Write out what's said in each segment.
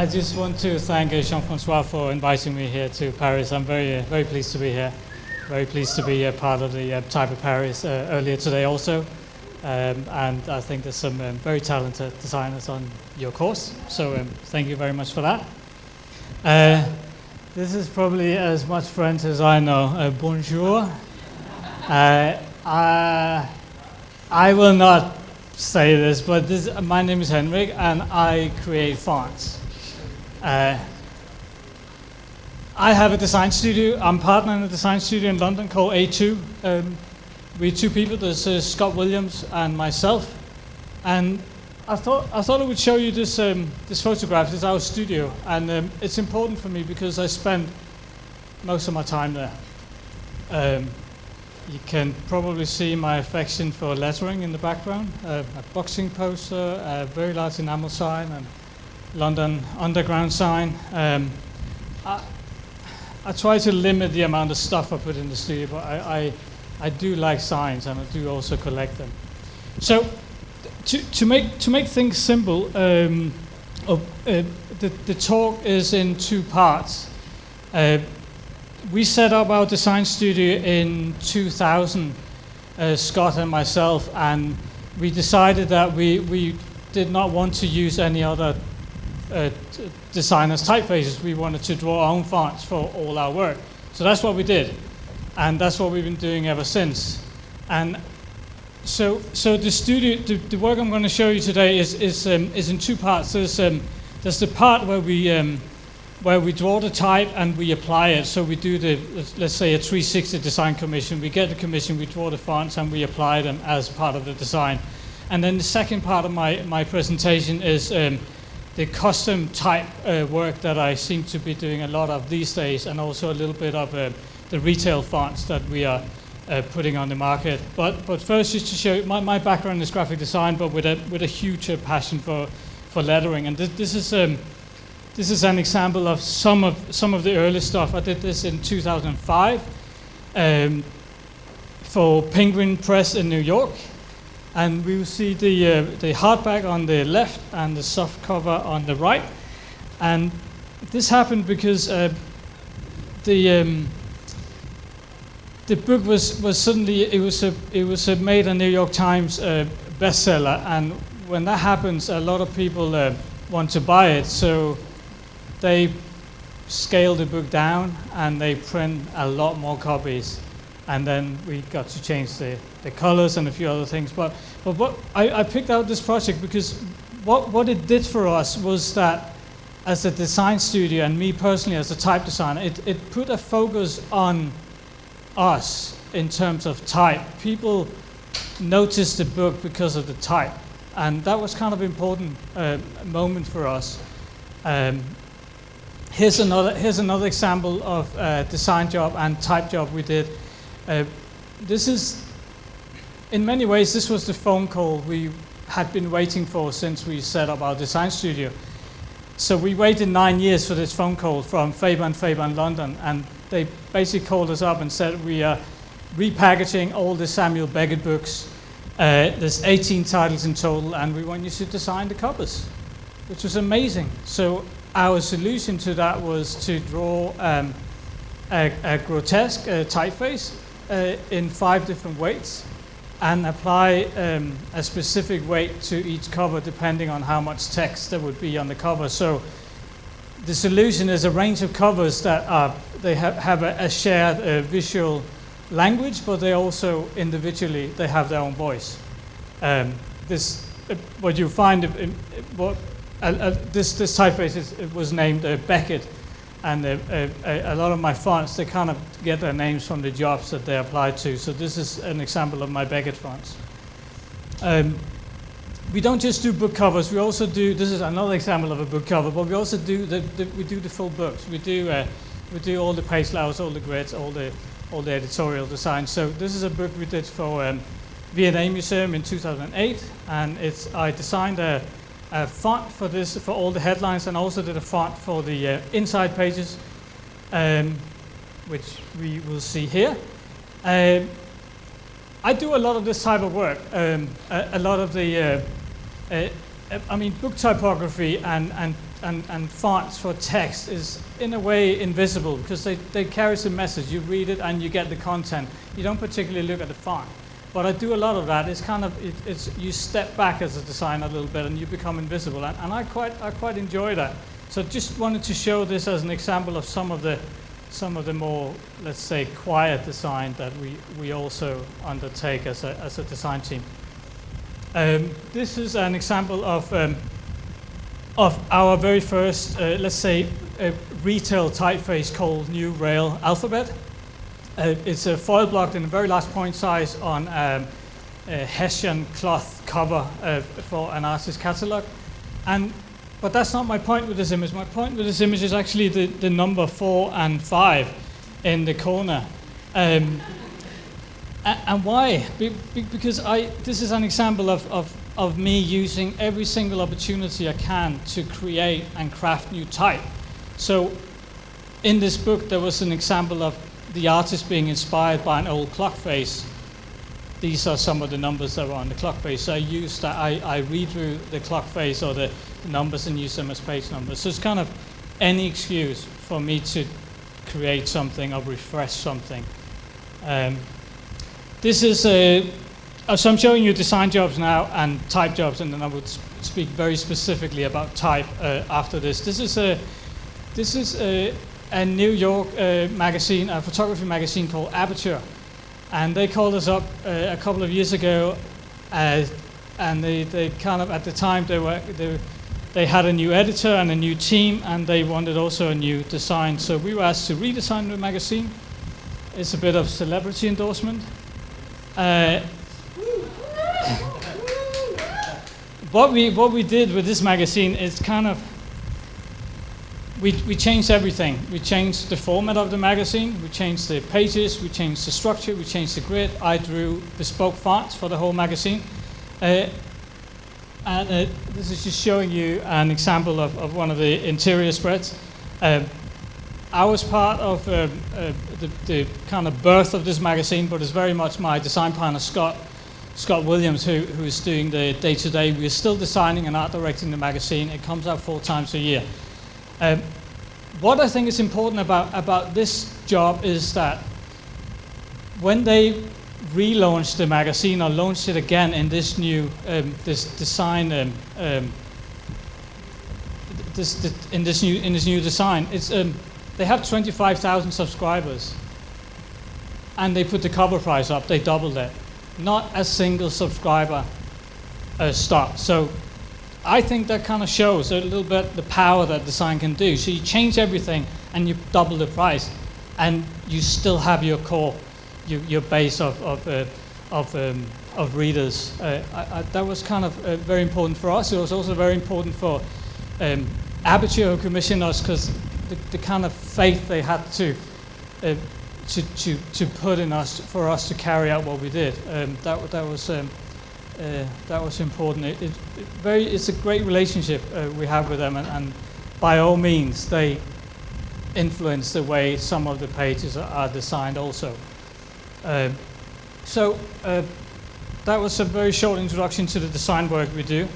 I just want to thank Jean-Francois for inviting me here to Paris. I'm very pleased to be here. Very pleased to be a part of the TypeParis earlier today also. And I think there's some very talented designers on your course. So thank you very much for that. This is probably as much French as I know. Bonjour. I will not say this, but my name is Henrik, and I create fonts. I have a design studio. I'm partner in a design studio in London called A2. We're two people. There's Scott Williams and myself. And I thought I would show you this photograph. This is our studio, and it's important for me because I spend most of my time there. You can probably see my affection for lettering in the background, a boxing poster, a very large enamel sign, and London Underground sign. I try to limit the amount of stuff I put in the studio, but I do like signs, and I do also collect them. So to make things simple, the talk is in two parts. We set up our design studio in 2000, Scott and myself, and we decided that we did not want to use any other designers' typefaces. We wanted to draw our own fonts for all our work. So that's what we did, and that's what we've been doing ever since. And so the studio, the work I'm going to show you today is in two parts. There's the part where we draw the type and we apply it. So we do let's say a 360 design commission. We get the commission, we draw the fonts, and we apply them as part of the design. And then the second part of my presentation is the custom type work that I seem to be doing a lot of these days, and also a little bit of the retail fonts that we are putting on the market. But first, just to show you, my background is graphic design, but with a huge passion for lettering. And this is an example of some of the early stuff. I did this in 2005 for Penguin Press in New York, and we will see the hardback on the left and the soft cover on the right. And this happened because the book was suddenly it was made a New York Times bestseller, and when that happens, a lot of people want to buy it. So they scale the book down and they print a lot more copies, and then we got to change the colors and a few other things. But what I picked out this project because what it did for us was that as a design studio, and me personally as a type designer, it put a focus on us in terms of type. People noticed the book because of the type, and that was kind of important moment for us. Here's another example of a design job and type job we did. This is, in many ways, this was the phone call we had been waiting for since we set up our design studio. So we waited 9 years for this phone call from Faber & London, and they basically called us up and said, we are repackaging all the Samuel Beckett books. There's 18 titles in total, and we want you to design the covers, which was amazing. So our solution to that was to draw a grotesque typeface in 5 different weights, and apply a specific weight to each cover depending on how much text there would be on the cover. So the solution is a range of covers that they have a shared visual language, but they also individually they have their own voice. What you find this typeface was named Beckett, and a lot of my fonts, they kind of get their names from the jobs that they apply to. So this is an example of my Beckett fonts. We don't just do book covers. We also do. This is another example of a book cover, but we also do the full books. We do all the page layouts, all the grids, all the editorial design. So this is a book we did for V&A Museum in 2008, and I designed a font for this, for all the headlines, and also did a font for the inside pages, which we will see here. I do a lot of this type of work. A lot of the, book typography and and fonts for text is in a way invisible because they carry the message. You read it and you get the content. You don't particularly look at the font. But I do a lot of that. It's kind of it's you step back as a designer a little bit and you become invisible, and I quite enjoy that. So just wanted to show this as an example of some of the more, let's say, quiet design that we also undertake as a design team. This is an example of our very first, let's say, retail typeface called New Rail Alphabet. It's a foil blocked in a very large point size on a Hessian cloth cover for an artist's catalog. But that's not my point with this image. My point with this image is actually the number 4 and 5 in the corner. And why? Because this is an example of me using every single opportunity I can to create and craft new type. So in this book, there was an example of the artist being inspired by an old clock face. These are some of the numbers that were on the clock face. So I used that. I redrew the clock face or the numbers and use them as page numbers. So it's kind of any excuse for me to create something or refresh something. This is so I'm showing you design jobs now and type jobs, and then I would speak very specifically about type after this. This is a New York magazine, a photography magazine called Aperture, and they called us up a couple of years ago, and they kind of at the time they had a new editor and a new team, and they wanted also a new design. So we were asked to redesign the magazine. It's a bit of celebrity endorsement. What we did with this magazine is kind of we changed everything. We changed the format of the magazine. We changed the pages. We changed the structure. We changed the grid. I drew bespoke fonts for the whole magazine. And this is just showing you an example of one of the interior spreads. I was part of the kind of birth of this magazine, but it's very much my design partner, Scott Williams, who is doing the day-to-day. We're still designing and art directing the magazine. It comes out 4 times a year. What I think is important about this job is that when they relaunched the magazine or launched it again in this new this design in this new design, it's they have 25,000 subscribers, and they put the cover price up. They doubled it. Not a single subscriber stopped. So I think that kind of shows a little bit the power that design can do. So you change everything and you double the price, and you still have your core, your base of readers. That was kind of very important for us. It was also very important for Aperture, who commissioned us, because the kind of faith they had to put in us for us to carry out what we did. That was important. It's a great relationship we have with them, and by all means they influence the way some of the pages are designed also. So that was a very short introduction to the design work we do.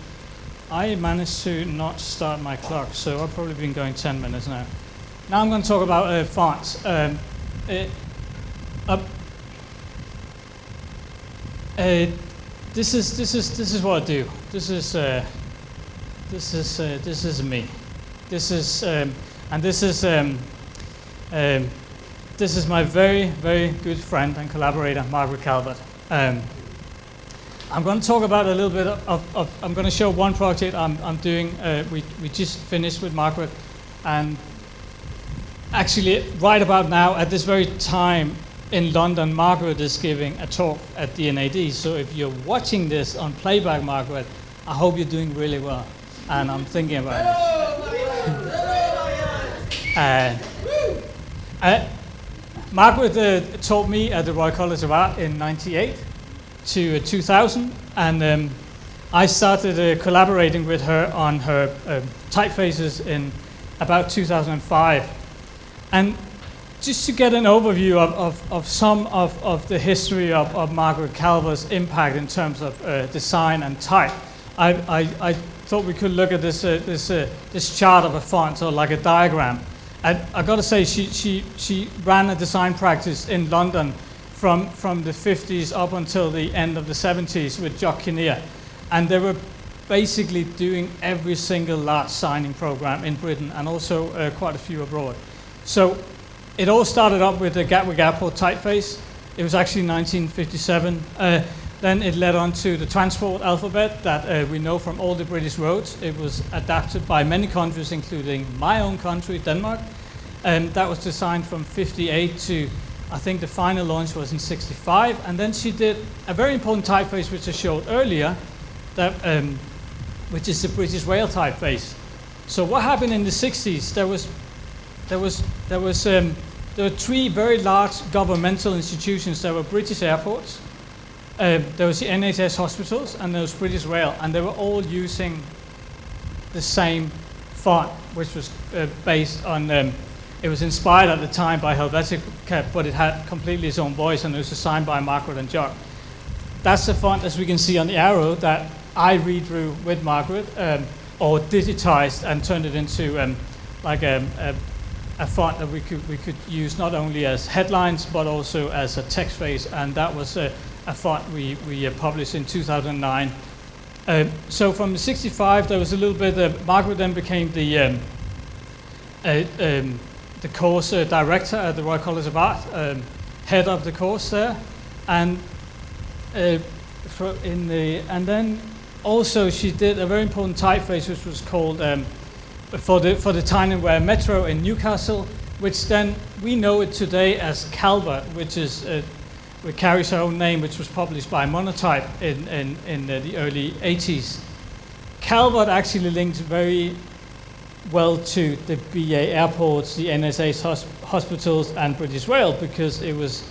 I managed to not start my clock, so I've probably been going 10 minutes now. Now I'm going to talk about fonts. This is what I do. This is me. This is my very, very good friend and collaborator, Margaret Calvert. I'm going to talk about a little bit of I'm going to show one project I'm doing. We just finished with Margaret, and actually right about now at this very time in London, Margaret is giving a talk at D&AD. So if you're watching this on playback, Margaret, I hope you're doing really well, and I'm thinking about it. Margaret taught me at the Royal College of Art in '98 to 2000, and I started collaborating with her on her typefaces in about 2005. And just to get an overview of some of the history of Margaret Calvert's impact in terms of design and type, I thought we could look at this chart of a font, or like a diagram. I got to say, she ran a design practice in London from the 50s up until the end of the 70s with Jacques Kinnear, and they were basically doing every single large signing program in Britain, and also quite a few abroad. So it all started up with the Gatwick Airport typeface. It was actually 1957. Then it led on to the transport alphabet that we know from all the British roads. It was adapted by many countries, including my own country, Denmark. And that was designed from 58 to, I think the final launch was in 65. And then she did a very important typeface, which I showed earlier, that, which is the British Rail typeface. So what happened in the 60s? There were three very large governmental institutions. There were British airports, there was the NHS hospitals, and there was British Rail, and they were all using the same font, which was based on, it was inspired at the time by Helvetica, but it had completely its own voice, and it was designed by Margaret and Jacques. That's the font, as we can see on the arrow, that I redrew with Margaret, or digitized and turned it into like a font that we could use not only as headlines but also as a text face, and that was a font we published in 2009. So from the 65, there was a little bit. Margaret then became the course director at the Royal College of Art, head of the course there, and and then also she did a very important typeface, which was called for the Tyne and Wear Metro in Newcastle, which then we know it today as Calvert, which is which carries her own name, which was published by Monotype in the early 80s. Calvert actually linked very well to the BA airports, the NSA hospitals, and British Rail, because it was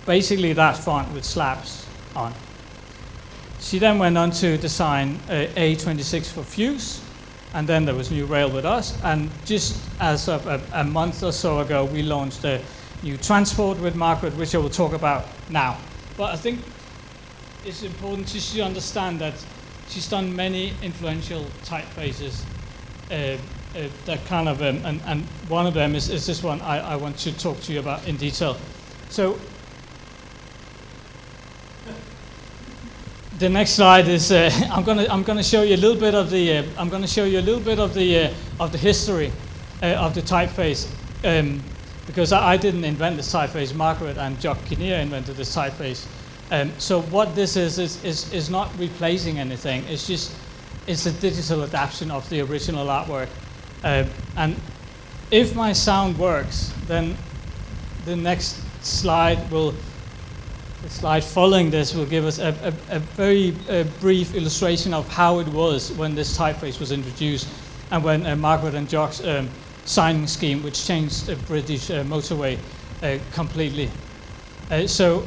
basically that font with slabs on. She then went on to design A26 for Fuse, and then there was New Rail with us, and just as of a month or so ago, we launched a new transport with Margaret, which I will talk about now. But I think it's important to understand that she's done many influential typefaces that kind of, and one of them is this one I want to talk to you about in detail. So the next slide is I'm going to show you a little bit of the history of the typeface, because I didn't invent this typeface. Margaret and Jacques Kinnear invented this typeface. So what this is not replacing anything. It's a digital adaptation of the original artwork. And if my sound works, then the next slide will. The slide following this will give us a very brief illustration of how it was when this typeface was introduced, and when Margaret and Jacques' signing scheme, which changed the British motorway completely. So,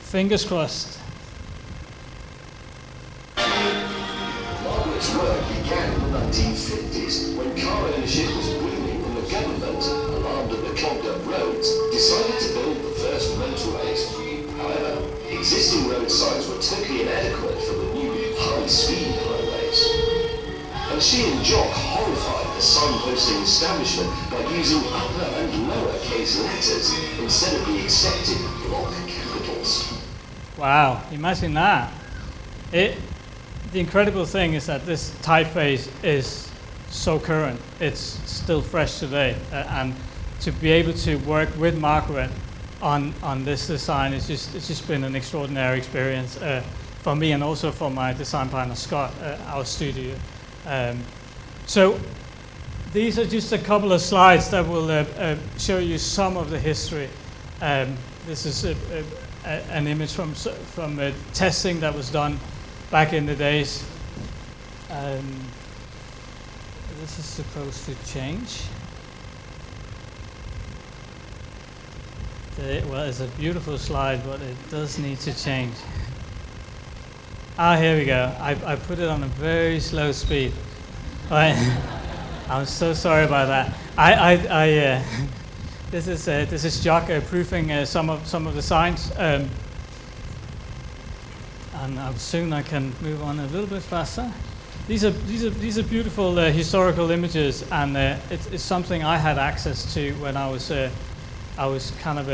fingers crossed. Margaret's work began in the 1950s when car ownership was booming, and the government, alarmed at the clogged up roads, decided to build the first motorways. However, existing road signs were totally inadequate for the new high-speed highways. And she and Jock horrified the signposting establishment by using upper and lowercase letters instead of the accepted block capitals. Wow, imagine that. The incredible thing is that this typeface is so current. It's still fresh today, and to be able to work with Margaret on this design, it's just been an extraordinary experience for me, and also for my design partner Scott, our studio. So these are just a couple of slides that will show you some of the history. This is an image from testing that was done back in the days. This is supposed to change. Well, it's a beautiful slide, but it does need to change. Here we go. I put it on a very slow speed. I'm so sorry about that. This is Jacques proofing some of the signs, and soon I can move on a little bit faster. these are beautiful historical images, and it's something I had access to when I was kind of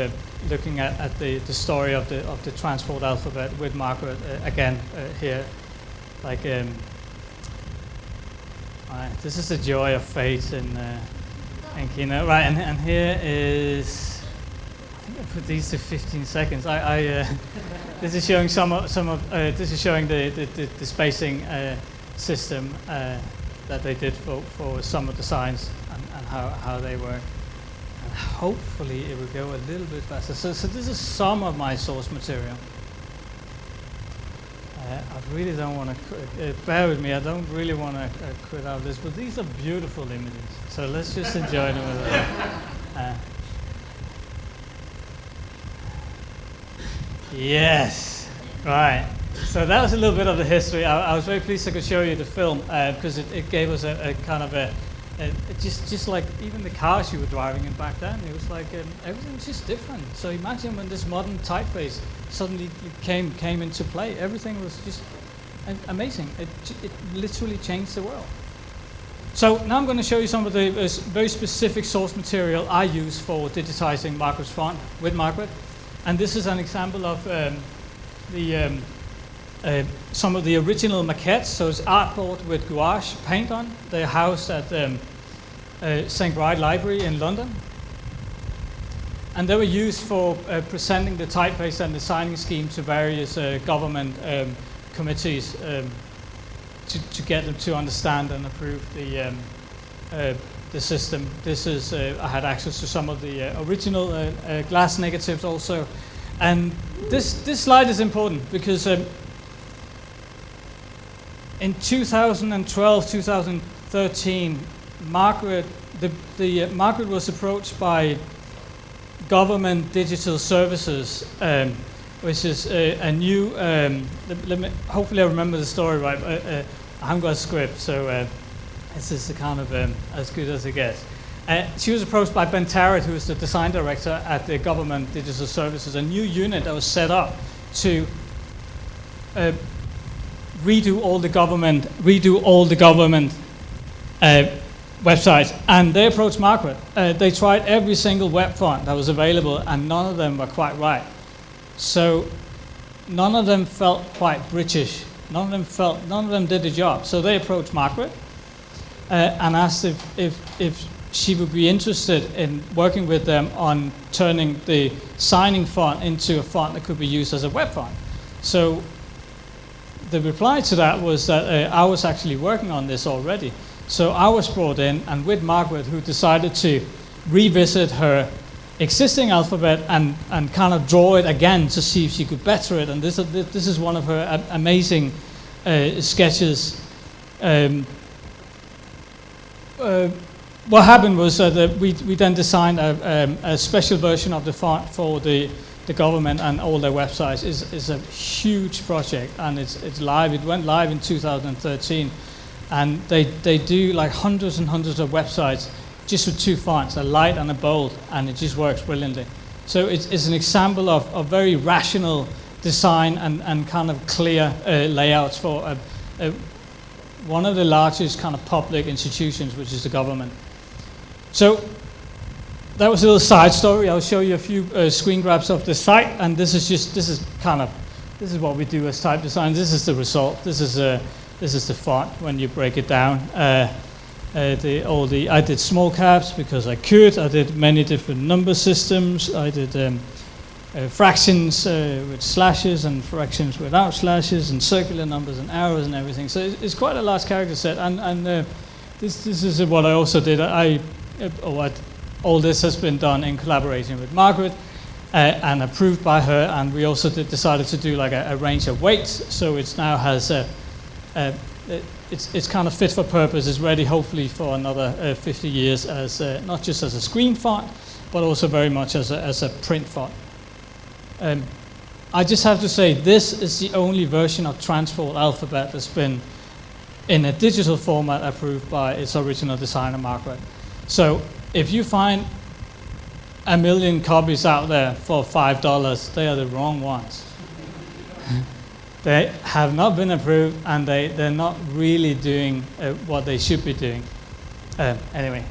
looking at the story of the transport alphabet with Margaret again here, like this is the joy of fate in Keynote, right? And here is, I think I put these to 15 seconds. This is showing this is showing the spacing system that they did for some of the signs and how they work. And hopefully it will go a little bit faster. So this is some of my source material. I really don't want to, bear with me, I don't really want to quit out this, but these are beautiful images. So let's just enjoy them a little. Yes, right. So that was a little bit of the history. I was very pleased I could show you the film because it gave us a kind of just like even the cars you were driving in back then, it was like everything was just different. So imagine when this modern typeface suddenly came into play. Everything was just amazing. It literally changed the world. So now I'm going to show you some of the very specific source material I use for digitizing Margaret's font with Margaret. And this is an example of some of the original maquettes. So it's artboard with gouache paint on. They're housed at St. Bride Library in London. And they were used for presenting the typeface and the signing scheme to various government committees to get them to understand and approve the system. This is, I had access to some of the original glass negatives also. And this slide is important because in 2012, 2013, Margaret was approached by Government Digital Services, which is a new, hopefully I remember the story right, I haven't got a script, so this is kind of as good as it gets. She was approached by Ben Tarrant, who is the design director at the Government Digital Services, a new unit that was set up to redo all the government websites. And they approached Margaret. They tried every single web font that was available, and none of them were quite right. So none of them felt quite British. None of them did the job. So they approached Margaret and asked if she would be interested in working with them on turning the signing font into a font that could be used as a web font. So the reply to that was that I was actually working on this already. So I was brought in, and with Margaret, who decided to revisit her existing alphabet and kind of draw it again to see if she could better it. And this is one of her amazing sketches. What happened was that we then designed a special version of the font for the government and all their websites. Is a huge project, and it's live. It went live in 2013, and they do like hundreds and hundreds of websites just with two fonts, a light and a bold, and it just works brilliantly. So it's an example of very rational design and kind of clear layouts for one of the largest kind of public institutions, which is the government. So that was a little side story. I'll show you a few screen grabs of the site, and this is what we do as type design. This is the result. This is the font when you break it down. I did small caps because I could. I did many different number systems. I did fractions with slashes and fractions without slashes and circular numbers and arrows and everything. So it's quite a large character set. And this is what I also did. All this has been done in collaboration with Margaret and approved by her. And we also decided to do like a range of weights. So it now has it's kind of fit for purpose. It's ready hopefully for another 50 years as not just as a screen font, but also very much as a print font. I just have to say this is the only version of Transport Alphabet that's been in a digital format approved by its original designer, Margaret. So if you find 1 million copies out there for $5, they are the wrong ones. They have not been approved, and they're not really doing what they should be doing. Anyway,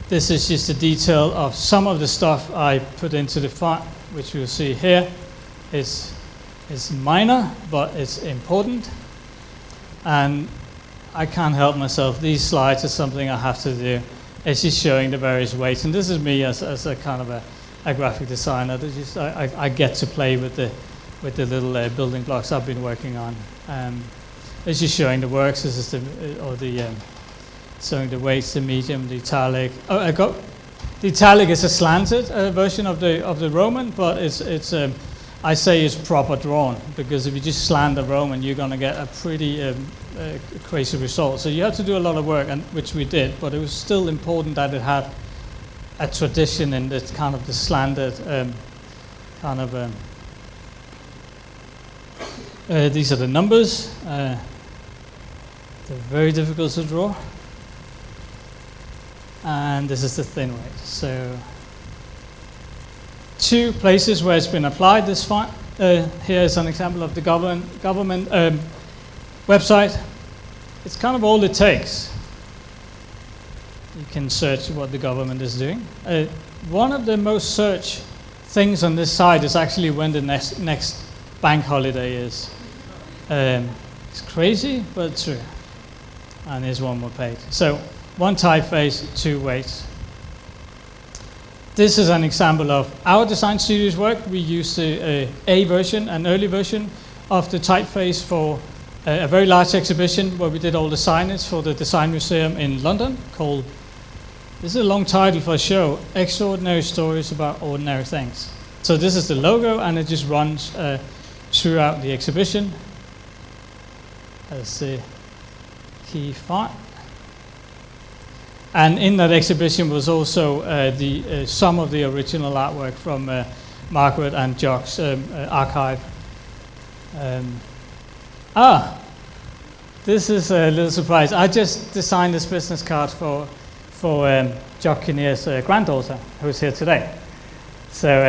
this is just a detail of some of the stuff I put into the font, which you'll see here. It's minor, but it's important. And I can't help myself. These slides are something I have to do. It's just showing the various weights. And this is me as a kind of a graphic designer. I get to play with the little building blocks I've been working on. It's just showing the works. This is showing the weights, the medium, the italic. Oh, the italic is a slanted version of the Roman, but I say it's proper drawn, because if you just slant the Roman, you're going to get a pretty crazy result. So you have to do a lot of work, and which we did, but it was still important that it had a tradition in this kind of the slanted these are the numbers. They're very difficult to draw. And this is the thin weight. So 2 places where it's been applied, this font. Here is an example of the government website. It's kind of all it takes. You can search what the government is doing. One of the most searched things on this site is actually when the next bank holiday is. It's crazy, but true. And here's one more page. So 1 typeface, 2 weights. This is an example of our design studio's work. We used an early version of the typeface for a very large exhibition where we did all the signage for the Design Museum in London called, this is a long title for a show, Extraordinary Stories About Ordinary Things. So this is the logo, and it just runs throughout the exhibition. That's the key font. And in that exhibition was also some of the original artwork from Margaret and Jock's archive. This is a little surprise. I just designed this business card for Jock Kinnear's granddaughter, who's here today. So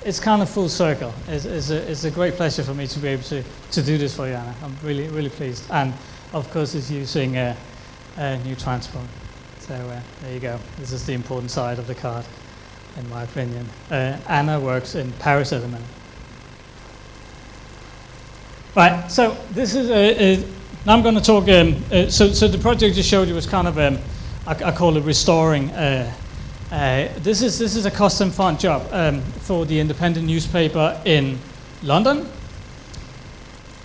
it's kind of full circle. It's a great pleasure for me to be able to do this for you, Anna. I'm really, really pleased. And of course, it's using new transport. So there you go. This is the important side of the card, in my opinion. Anna works in Paris at the minute. Right, so this is now I'm going to talk. So the project I just showed you was kind of I call it restoring. This is a custom font job for the independent newspaper in London.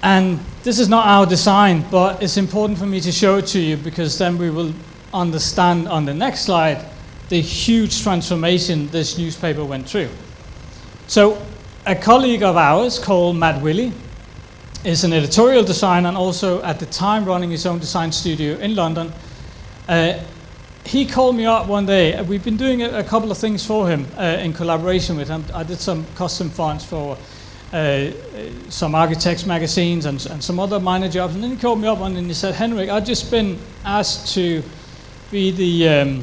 And this is not our design, but it's important for me to show it to you, because then we will understand on the next slide the huge transformation this newspaper went through. So a colleague of ours called Matt Willey is an editorial designer and also at the time running his own design studio in London. He called me up one day. We've been doing a couple of things for him in collaboration with him. I did some custom fonts for some architects magazines and some other minor jobs, and then he called me up and he said, Henrik, I've just been asked to be the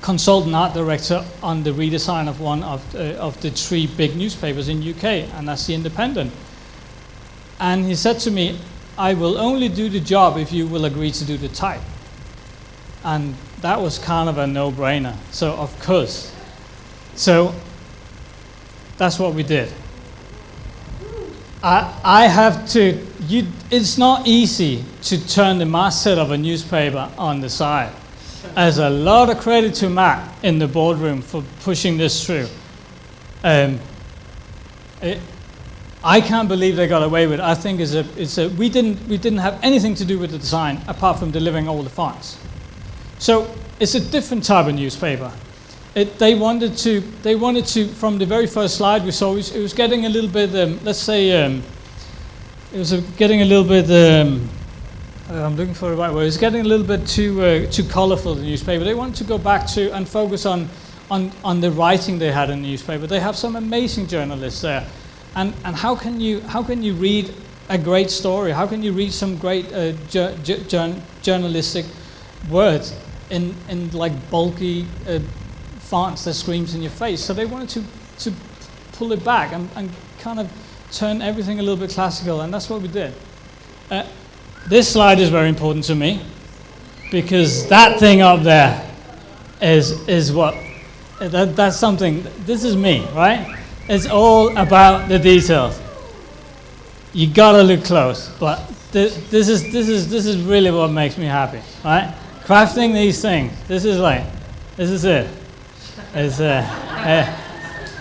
consultant art director on the redesign of one of the 3 big newspapers in UK, and that's the Independent. And he said to me, I will only do the job if you will agree to do the type. And that was kind of a no-brainer, so of course. So that's what we did. I have to, it's not easy to turn the masthead of a newspaper on the side. There's a lot of credit to Matt in the boardroom for pushing this through. I can't believe they got away with it. I think we didn't have anything to do with the design apart from delivering all the fonts. So it's a different type of newspaper. They wanted to from the very first slide we saw. It was getting a little bit. Let's say it was getting a little bit. I'm looking for the right word. It's getting a little bit too colorful. The newspaper. They wanted to go back to and focus on the writing they had in the newspaper. They have some amazing journalists there, and how can you read a great story? How can you read some great journalistic words in like bulky fonts that screams in your face? So they wanted to pull it back and kind of turn everything a little bit classical, and that's what we did. This slide is very important to me, because that thing up there is what, that's something, this is me, right? It's all about the details. You gotta look close, but this is really what makes me happy, right? Crafting these things, this is it. It's,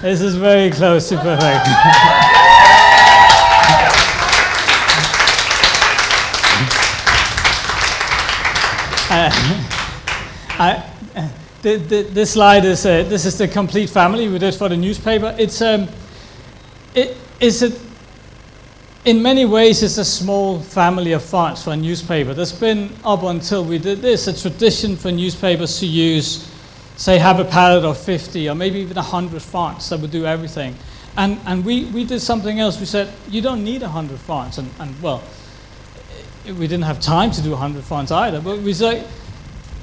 this is very close to perfection. This slide is this is the complete family we did for the newspaper. In many ways, it's a small family of fonts for a newspaper. There's been, up until we did this, a tradition for newspapers to use, say, have a palette of 50 or maybe even 100 fonts that would do everything. And we did something else. We said, you don't need 100 fonts. And well, we didn't have time to do 100 fonts either, but we said,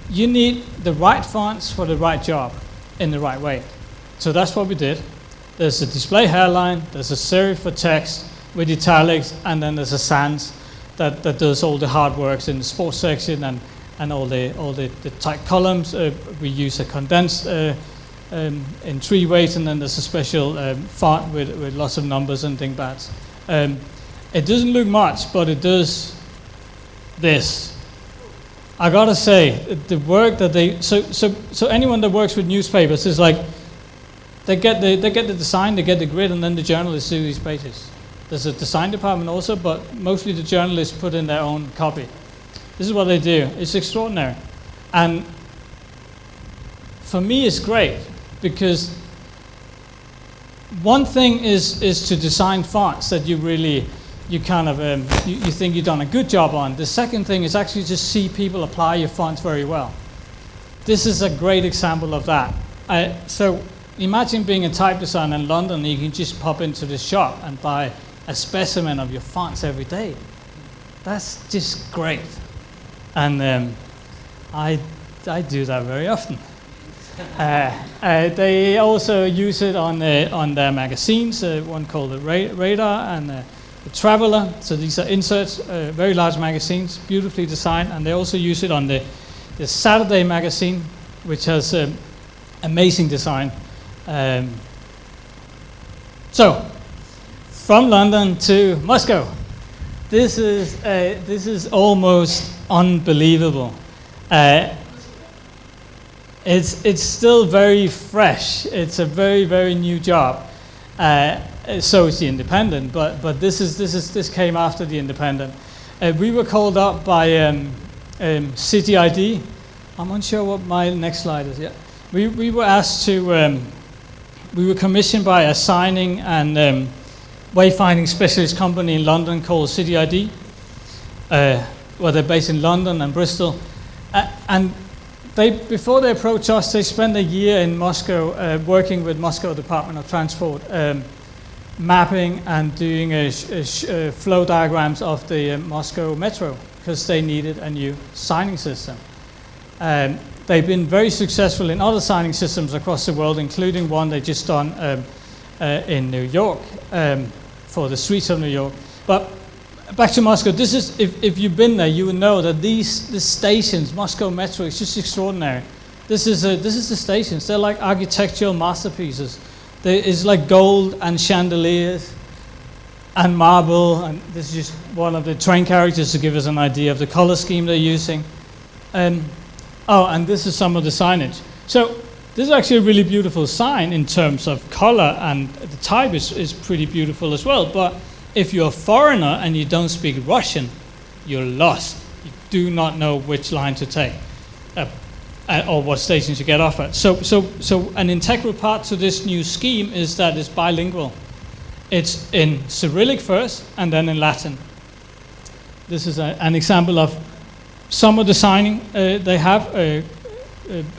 you need the right fonts for the right job in the right way. So that's what we did. There's a display hairline, there's a serif for text with italics, and then there's a sans that does all the hard works in the sports section and all the tight columns. We use a condensed in 3 ways, and then there's a special font with lots of numbers and dingbats. It doesn't look much, but it does this. I gotta say, the work that so anyone that works with newspapers is like, they get the design, they get the grid, and then the journalists do these pages. There's a design department also, but mostly the journalists put in their own copy. This is what they do. It's extraordinary. And for me, it's great, because one thing is to design fonts that you think you've done a good job on. The second thing is actually to see people apply your fonts very well. This is a great example of that. So imagine being a type designer in London, and you can just pop into the shop and buy a specimen of your fonts every day. That's just great. And I do that very often. They also use it on their magazines, one called the Radar and the Traveler. So these are inserts, very large magazines, beautifully designed, and they also use it on the Saturday magazine, which has amazing design. So, from London to Moscow. This is almost unbelievable. It's still very fresh. It's a very, very new job. So is the Independent, but this came after the Independent. We were called up by City ID. I'm unsure what my next slide is yet. We were asked to. We were commissioned by a signing and wayfinding specialist company in London called City ID. Well, they're based in London and Bristol, and before they approached us, they spent a year in Moscow working with Moscow Department of Transport, mapping and doing flow diagrams of the Moscow metro, because they needed a new signing system. They've been very successful in other signing systems across the world, including one they just done in New York for the streets of New York. But back to Moscow, this is, if you've been there, you will know that these stations, Moscow Metro, is just extraordinary. This is the stations. They're like architectural masterpieces. It's like gold and chandeliers and marble, and this is just one of the train characters to give us an idea of the color scheme they're using. And this is some of the signage. So this is actually a really beautiful sign in terms of color, and the type is pretty beautiful as well. But if you're a foreigner and you don't speak Russian, you're lost. You do not know which line to take or what stations you get off at. So an integral part to this new scheme is that it's bilingual. It's in Cyrillic first and then in Latin. This is an example of some of the signing they have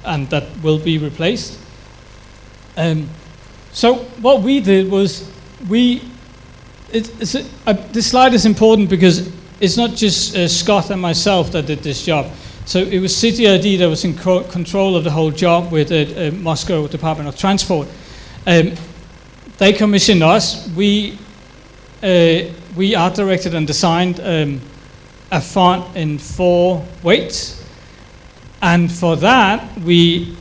and that will be replaced. So what we did was this slide is important because it's not just Scott and myself that did this job. So it was City ID that was in control of the whole job with the Moscow Department of Transport. they commissioned us. We art directed and designed a font in 4 weights, and for that we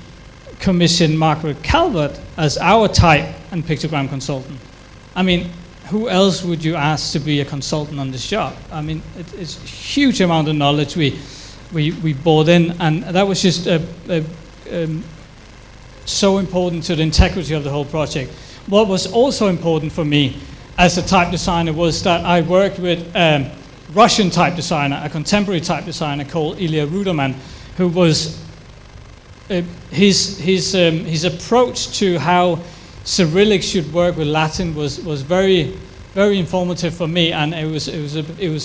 commissioned Margaret Calvert as our type and pictogram consultant. I mean, who else would you ask to be a consultant on this job? I mean, it's a huge amount of knowledge we brought in, and that was just so important to the integrity of the whole project. What was also important for me as a type designer was that I worked with a Russian type designer, a contemporary type designer called Ilya Ruderman, who was his approach to how Cyrillic should work with Latin was very, very informative for me, and it was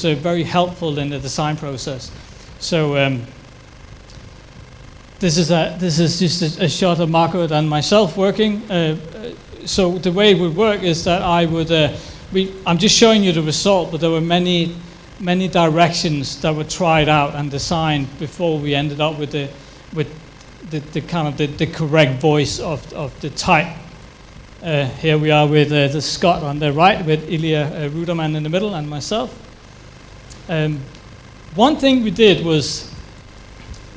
very helpful in the design process. So this is just a shot of Margaret and myself working. So the way it would work is that I would I'm just showing you the result, but there were many directions that were tried out and designed before we ended up with the kind of the correct voice of the type. Here we are with the Scot on the right, with Ilya Ruderman in the middle, and myself. One thing we did was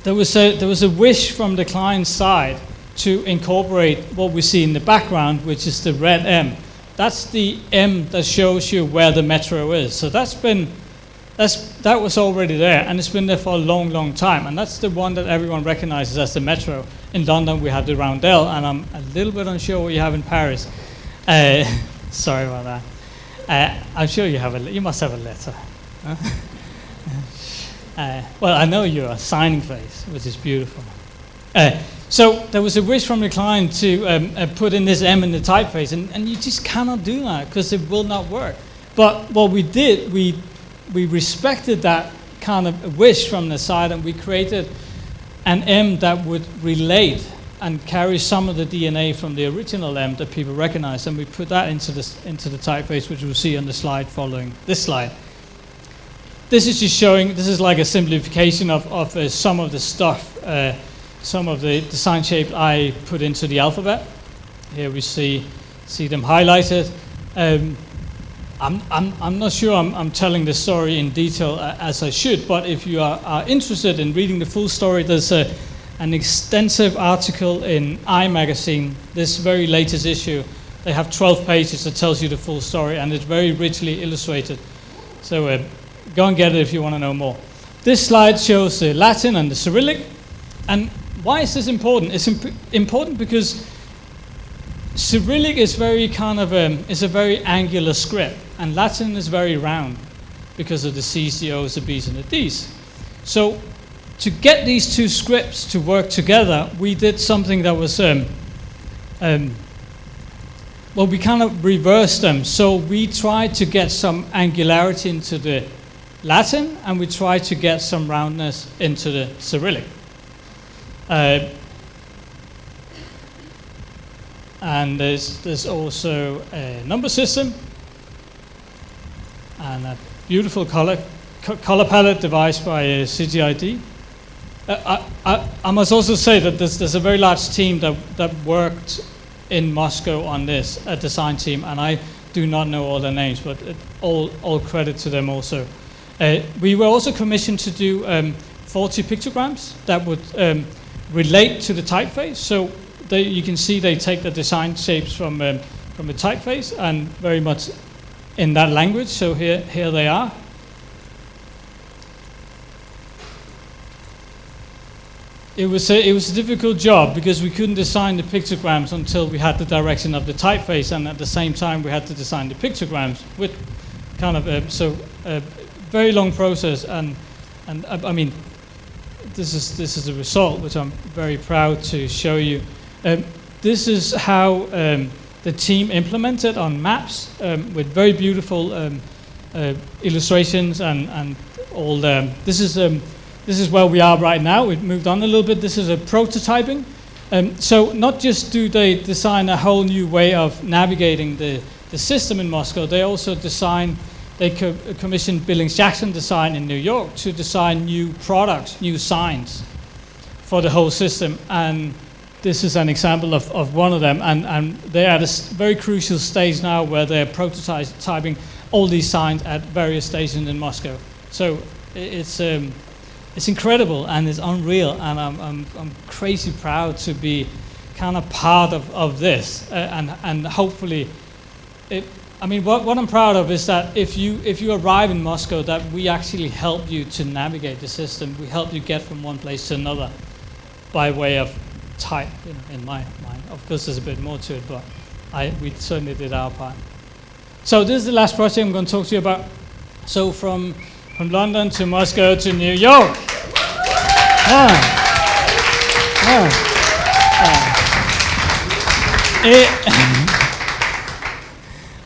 there was a wish from the client's side to incorporate what we see in the background, which is the red M. That's the M that shows you where the metro is. So that was already there, and it's been there for a long, long time. And that's the one that everyone recognizes as the metro. In London, we have the roundel, and I'm a little bit unsure what you have in Paris. Sorry about that. I'm sure you must have a letter. Huh? Well, I know you're a signing face, which is beautiful. So there was a wish from the client to put in this M in the typeface, and you just cannot do that because it will not work. But what we did, we respected that kind of wish from the side, and we created an M that would relate and carry some of the DNA from the original M that people recognize, and we put that into the typeface, which you'll see on the slide following this slide. This is just showing, this is like a simplification of some of the stuff, some of the design shape I put into the alphabet. Here we see them highlighted. I'm not sure I'm telling the story in detail as I should, but if you are interested in reading the full story, there's an extensive article in iMagazine, this very latest issue. They have 12 pages that tells you the full story, and it's very richly illustrated. So go and get it if you want to know more. This slide shows the Latin and the Cyrillic. And why is this important? It's important because Cyrillic is very kind of is a very angular script, and Latin is very round because of the C's, the O's, the B's, and the D's. So to get these two scripts to work together, we did something that was well, we kind of reversed them. So we tried to get some angularity into the Latin, and we tried to get some roundness into the Cyrillic. And there's also a number system and a beautiful color palette devised by CGID. I must also say that there's a very large team that worked in Moscow on this, a design team, and I do not know all their names, but all credit to them also. We were also commissioned to do 40 pictograms that would relate to the typeface. So you can see they take the design shapes from the typeface and very much in that language. So here they are. It was a difficult job because we couldn't design the pictograms until we had the direction of the typeface, and at the same time we had to design the pictograms with kind of a very long process. And I mean, this is the result, which I'm very proud to show you. This is how the team implemented on maps with very beautiful illustrations and all the. This is where we are right now. We've moved on a little bit. This is a prototyping. So not just do they design a whole new way of navigating the system in Moscow, they also commissioned Billings-Jackson Design in New York to design new products, new signs for the whole system. And this is an example of one of them, and they're at a very crucial stage now where they're prototyping all these signs at various stations in Moscow. So it's incredible and it's unreal, and I'm crazy proud to be kind of part of this, and hopefully, what I'm proud of is that if you arrive in Moscow, that we actually help you to navigate the system. We help you get from one place to another by way of type, in my mind. Of course, there's a bit more to it, but we certainly did our part. So this is the last project I'm going to talk to you about. So from London to Moscow to New York.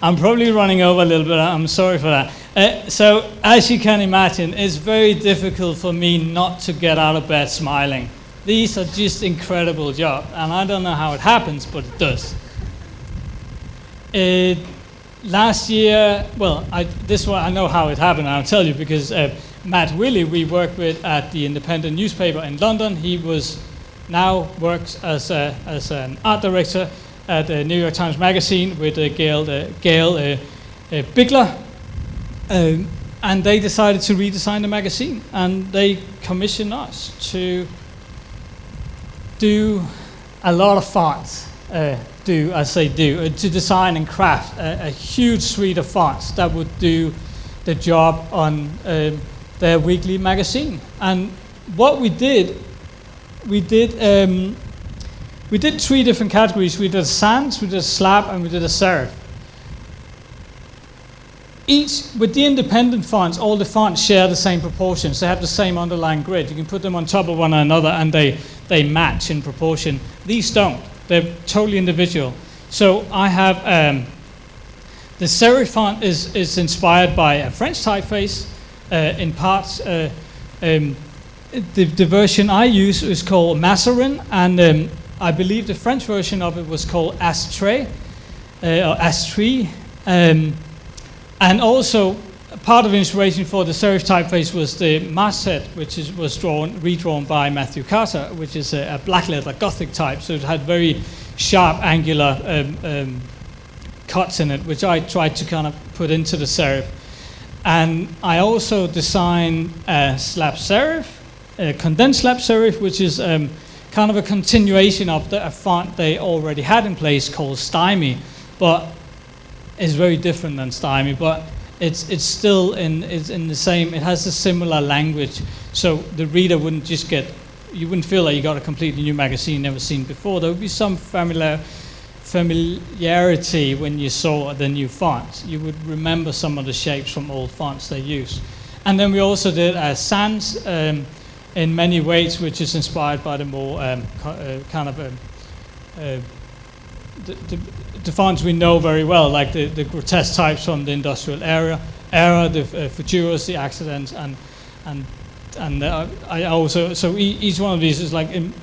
I'm probably running over a little bit. I'm sorry for that. So as you can imagine, it's very difficult for me not to get out of bed smiling. These are just incredible jobs, and I don't know how it happens, but it does. Last year, this one I know how it happened. I'll tell you, because Matt Willey, we worked with at the Independent newspaper in London. He now works as an art director at the New York Times Magazine with Gail Bigler, and they decided to redesign the magazine, and they commissioned us to do a lot of fonts. To design and craft a huge suite of fonts that would do the job on their weekly magazine. And what we did three different categories. We did a sans, we did a slab, and we did a serif. Each, with the independent fonts, all the fonts share the same proportions. They have the same underlying grid. You can put them on top of one another, and they match in proportion. These don't. They're totally individual. So I have the Serif font is inspired by a French typeface in parts. The version I use is called Mazarin, and I believe the French version of it was called Astre or Astri. And also, part of the inspiration for the serif typeface was the Marset, which was redrawn by Matthew Carter, which is a black letter Gothic type. So it had very sharp, angular cuts in it, which I tried to kind of put into the serif. And I also designed a slab serif, a condensed slab serif, which is kind of a continuation of a font they already had in place called Stymie, but it's very different than Stymie, but it's still in the same, it has a similar language, so the reader wouldn't you wouldn't feel like you got a completely new magazine never seen before. There would be some familiarity when you saw the new fonts. You would remember some of the shapes from old fonts they used. And then we also did a sans in many ways, which is inspired by the more the fonts we know very well, like the grotesque types from the industrial era, the Futuros, the accidents, and I also, so each one of these is like in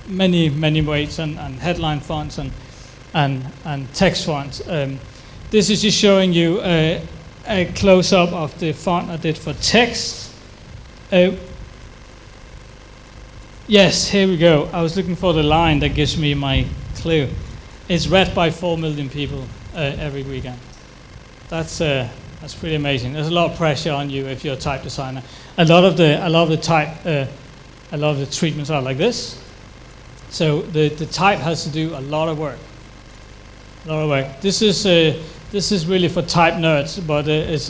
many ways, and headline fonts and text fonts. This is just showing you a close-up of the font I did for text. Yes, here we go. I was looking for the line that gives me my clue. It's read by 4 million people every weekend. That's pretty amazing. There's a lot of pressure on you if you're a type designer. A lot of the treatments are like this. So the type has to do a lot of work. This is really for type nerds, but it's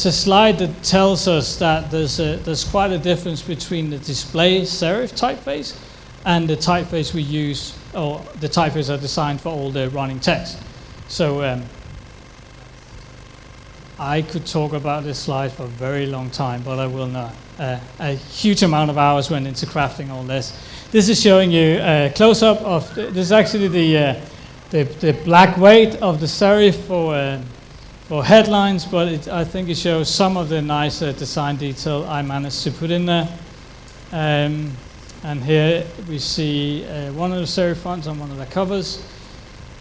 a slide that tells us that there's quite a difference between the display serif typeface and the typeface we use, or the typeface are designed for all the running text. So I could talk about this slide for a very long time, but I will not. A huge amount of hours went into crafting all this. This is showing you a close-up of, this is actually the black weight of the serif for headlines, but I think it shows some of the nice design detail I managed to put in there. And here we see one of the serif fonts on one of the covers.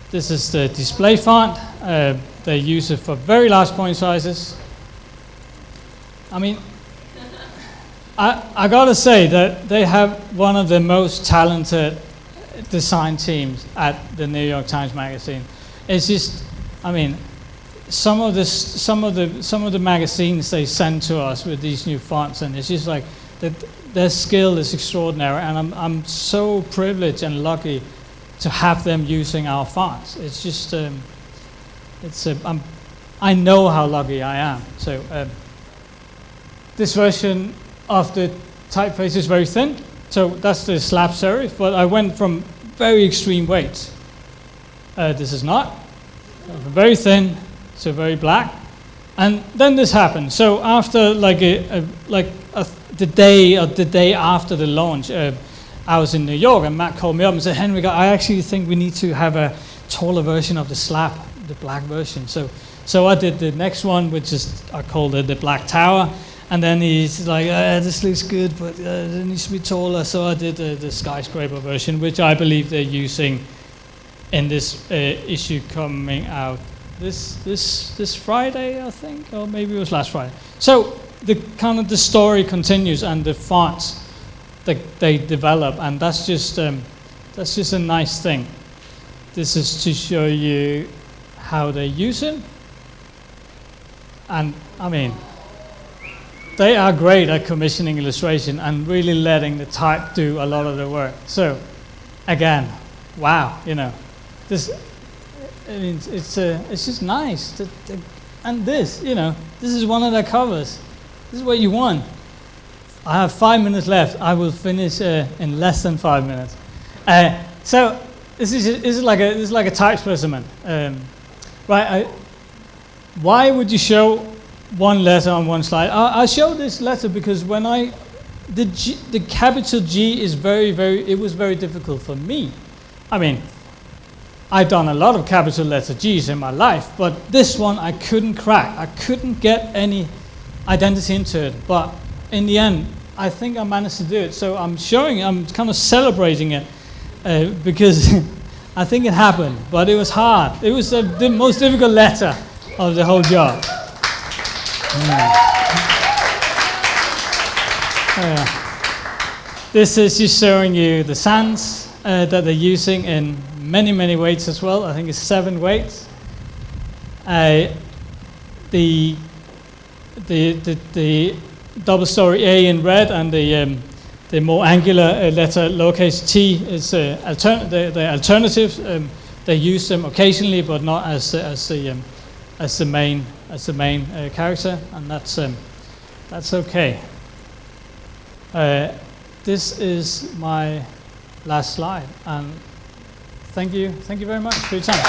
This is the display font. They use it for very large point sizes. I mean, I gotta say that they have one of the most talented design teams at the New York Times Magazine. It's just, I mean, some of the magazines they send to us with these new fonts, and it's just like that. Their skill is extraordinary, and I'm so privileged and lucky to have them using our fonts. It's just, I know how lucky I am. So this version of the typeface is very thin. So that's the slab serif, but I went from very extreme weights. This is not. Very thin to very black. And then this happened. So after the day after the launch, I was in New York, and Matt called me up and said, Henrik, I actually think we need to have a taller version of the slab, the black version. So I did the next one, which is, I called it the Black Tower. And then he's like, this looks good, but it needs to be taller. So I did the skyscraper version, which I believe they're using in this issue coming out this Friday, I think, or maybe it was last Friday. So the story continues, and the fonts that they develop, and that's just a nice thing. This is to show you how they use it, and I mean, they are great at commissioning illustration and really letting the type do a lot of the work. So, again, wow, this. I mean, it's just nice. And this is one of their covers. This is what you want. I have 5 minutes left. I will finish in less than 5 minutes. So this is like a type specimen, right? Why would you show one letter on one slide? I show this letter because when the capital G is it was very difficult for me. I mean, I've done a lot of capital letter G's in my life, but this one I couldn't crack. I couldn't get any identity into it. But in the end, I think I managed to do it. So I'm kind of celebrating it because I think it happened, but it was hard. It was the most difficult letter of the whole job. This is just showing you the sans that they're using in many weights as well. I think it's 7 weights. The double story A in red, and the more angular letter lowercase t is the alternatives. They use them occasionally, but not as the main character, and that's okay. This is my last slide, and thank you very much for your time.